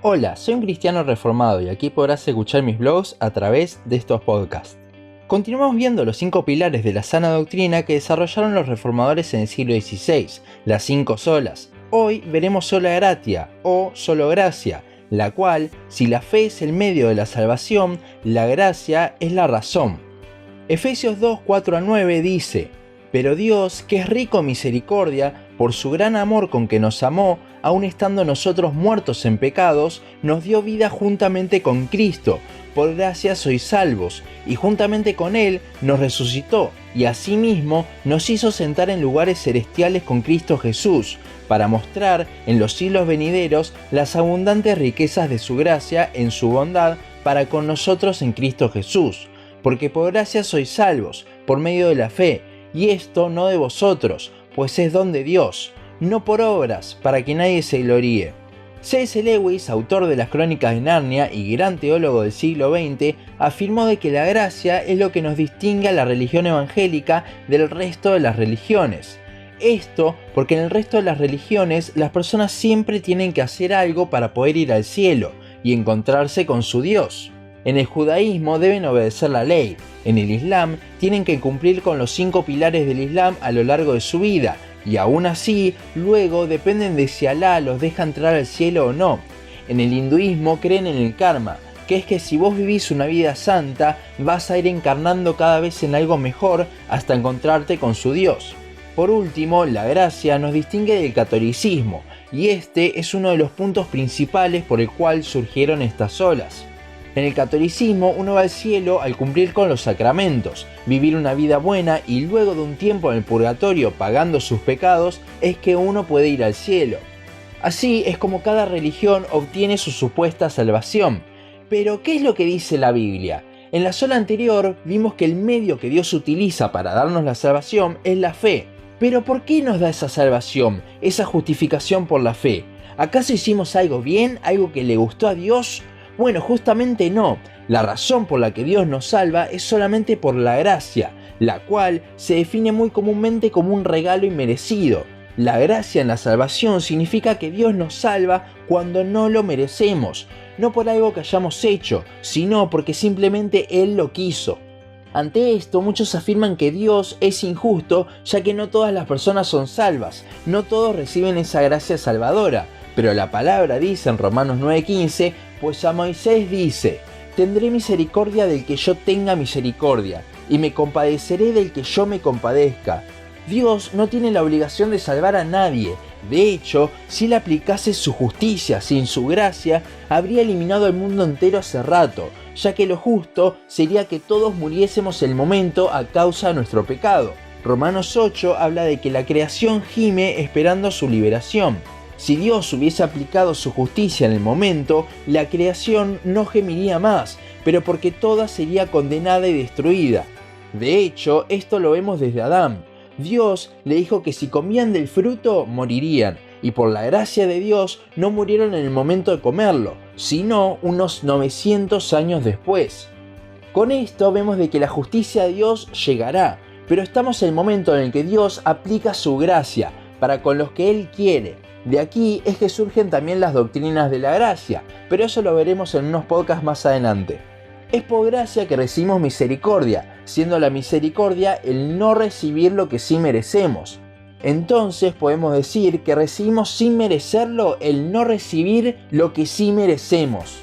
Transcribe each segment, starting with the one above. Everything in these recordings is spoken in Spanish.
Hola, soy un cristiano reformado y aquí podrás escuchar mis blogs a través de estos podcasts. Continuamos viendo los 5 pilares de la sana doctrina que desarrollaron los reformadores en el siglo XVI, las 5 solas. Hoy veremos sola gratia o solo gracia, la cual, si la fe es el medio de la salvación, la gracia es la razón. Efesios 2, 4-9 dice: Pero Dios, que es rico en misericordia, por su gran amor con que nos amó, aun estando nosotros muertos en pecados, nos dio vida juntamente con Cristo. Por gracia sois salvos, y juntamente con Él nos resucitó, y asimismo nos hizo sentar en lugares celestiales con Cristo Jesús, para mostrar en los siglos venideros las abundantes riquezas de su gracia en su bondad para con nosotros en Cristo Jesús. Porque por gracia sois salvos, por medio de la fe, y esto no de vosotros, pues es don de Dios, no por obras, para que nadie se gloríe. C.S. Lewis, autor de las Crónicas de Narnia y gran teólogo del siglo XX, afirmó de que la gracia es lo que nos distingue a la religión evangélica del resto de las religiones. Esto porque en el resto de las religiones las personas siempre tienen que hacer algo para poder ir al cielo y encontrarse con su Dios. En el judaísmo deben obedecer la ley, en el islam tienen que cumplir con los 5 pilares del islam a lo largo de su vida, y aún así, luego dependen de si Alá los deja entrar al cielo o no. En el hinduismo creen en el karma, que es que si vos vivís una vida santa, vas a ir encarnando cada vez en algo mejor hasta encontrarte con su Dios. Por último, la gracia nos distingue del catolicismo, y este es uno de los puntos principales por el cual surgieron estas olas. En el catolicismo uno va al cielo al cumplir con los sacramentos, vivir una vida buena y luego de un tiempo en el purgatorio pagando sus pecados es que uno puede ir al cielo. Así es como cada religión obtiene su supuesta salvación. Pero, ¿qué es lo que dice la Biblia? En la sola anterior vimos que el medio que Dios utiliza para darnos la salvación es la fe. Pero ¿por qué nos da esa salvación, esa justificación por la fe? ¿Acaso hicimos algo bien, algo que le gustó a Dios? Bueno, justamente no. La razón por la que Dios nos salva es solamente por la gracia, la cual se define muy comúnmente como un regalo inmerecido. La gracia en la salvación significa que Dios nos salva cuando no lo merecemos, no por algo que hayamos hecho, sino porque simplemente Él lo quiso. Ante esto, muchos afirman que Dios es injusto, ya que no todas las personas son salvas, no todos reciben esa gracia salvadora. Pero la palabra dice en Romanos 9:15, pues a Moisés dice: tendré misericordia del que yo tenga misericordia, y me compadeceré del que yo me compadezca. Dios no tiene la obligación de salvar a nadie. De hecho, si él aplicase su justicia sin su gracia, habría eliminado al mundo entero hace rato, ya que lo justo sería que todos muriésemos el momento a causa de nuestro pecado. Romanos 8 habla de que la creación gime esperando su liberación. Si Dios hubiese aplicado su justicia en el momento, la creación no gemiría más, pero porque toda sería condenada y destruida. De hecho, esto lo vemos desde Adán. Dios le dijo que si comían del fruto, morirían, y por la gracia de Dios no murieron en el momento de comerlo, sino unos 900 años después. Con esto vemos de que la justicia de Dios llegará, pero estamos en el momento en el que Dios aplica su gracia para con los que Él quiere. De aquí es que surgen también las doctrinas de la gracia, pero eso lo veremos en unos podcasts más adelante. Es por gracia que recibimos misericordia, siendo la misericordia el no recibir lo que sí merecemos. Entonces podemos decir que recibimos sin merecerlo el no recibir lo que sí merecemos.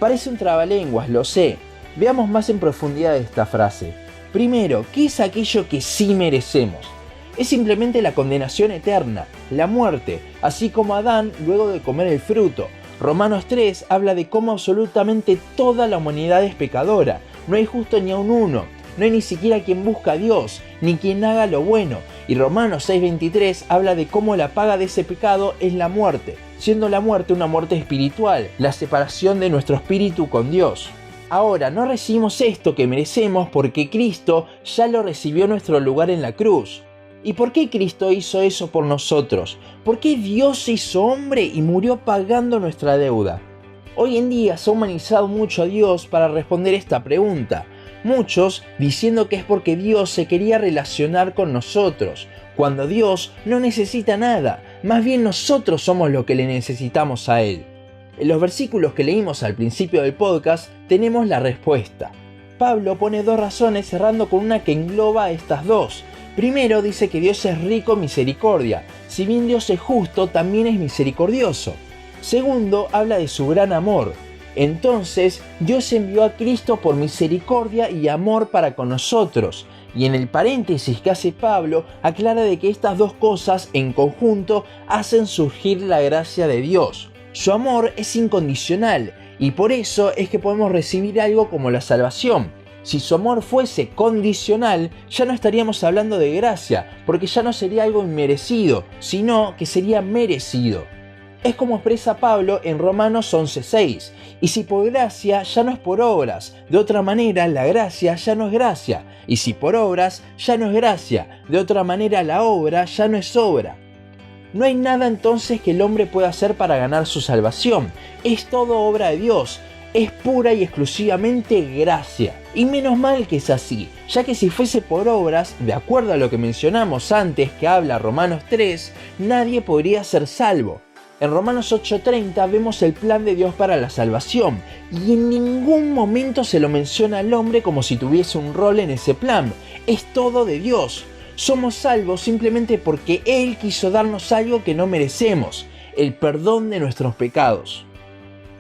Parece un trabalenguas, lo sé. Veamos más en profundidad esta frase. Primero, ¿qué es aquello que sí merecemos? Es simplemente la condenación eterna, la muerte, así como Adán luego de comer el fruto. Romanos 3 habla de cómo absolutamente toda la humanidad es pecadora, no hay justo ni aun uno, no hay ni siquiera quien busca a Dios, ni quien haga lo bueno. Y Romanos 6:23 habla de cómo la paga de ese pecado es la muerte, siendo la muerte una muerte espiritual, la separación de nuestro espíritu con Dios. Ahora, no recibimos esto que merecemos porque Cristo ya lo recibió en nuestro lugar en la cruz. ¿Y por qué Cristo hizo eso por nosotros? ¿Por qué Dios se hizo hombre y murió pagando nuestra deuda? Hoy en día se ha humanizado mucho a Dios para responder esta pregunta. Muchos diciendo que es porque Dios se quería relacionar con nosotros, cuando Dios no necesita nada, más bien nosotros somos lo que le necesitamos a Él. En los versículos que leímos al principio del podcast tenemos la respuesta. Pablo pone dos razones cerrando con una que engloba estas dos. Primero dice que Dios es rico en misericordia. Si bien Dios es justo, también es misericordioso. Segundo, habla de su gran amor. Entonces, Dios envió a Cristo por misericordia y amor para con nosotros. Y en el paréntesis que hace Pablo, aclara de que estas dos cosas en conjunto hacen surgir la gracia de Dios. Su amor es incondicional y por eso es que podemos recibir algo como la salvación. Si su amor fuese condicional, ya no estaríamos hablando de gracia, porque ya no sería algo inmerecido, sino que sería merecido. Es como expresa Pablo en Romanos 11:6, y si por gracia ya no es por obras, de otra manera la gracia ya no es gracia, y si por obras ya no es gracia, de otra manera la obra ya no es obra. No hay nada entonces que el hombre pueda hacer para ganar su salvación, es todo obra de Dios, es pura y exclusivamente gracia. Y menos mal que es así, ya que si fuese por obras, de acuerdo a lo que mencionamos antes que habla Romanos 3, nadie podría ser salvo. En Romanos 8:30 vemos el plan de Dios para la salvación, y en ningún momento se lo menciona al hombre como si tuviese un rol en ese plan, es todo de Dios. Somos salvos simplemente porque Él quiso darnos algo que no merecemos, el perdón de nuestros pecados.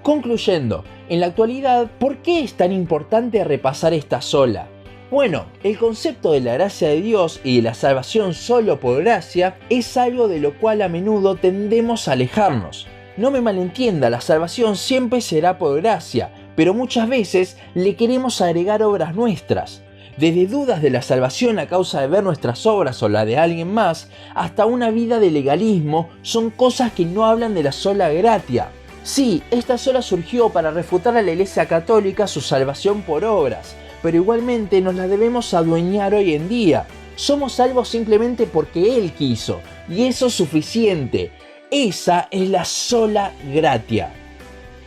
Concluyendo, en la actualidad, ¿por qué es tan importante repasar esta sola? Bueno, el concepto de la gracia de Dios y de la salvación solo por gracia es algo de lo cual a menudo tendemos a alejarnos. No me malentienda, la salvación siempre será por gracia, pero muchas veces le queremos agregar obras nuestras. Desde dudas de la salvación a causa de ver nuestras obras o la de alguien más, hasta una vida de legalismo, son cosas que no hablan de la sola gratia. Sí, esta sola surgió para refutar a la Iglesia Católica su salvación por obras, pero igualmente nos la debemos adueñar hoy en día. Somos salvos simplemente porque Él quiso, y eso es suficiente. Esa es la sola gratia.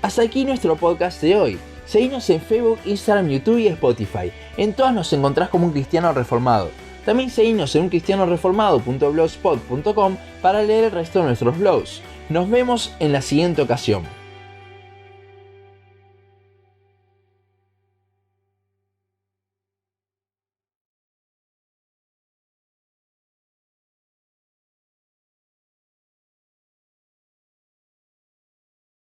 Hasta aquí nuestro podcast de hoy. Seguinos en Facebook, Instagram, YouTube y Spotify. En todas nos encontrás como Un Cristiano Reformado. También seguinos en uncristianoreformado.blogspot.com para leer el resto de nuestros blogs. Nos vemos en la siguiente ocasión.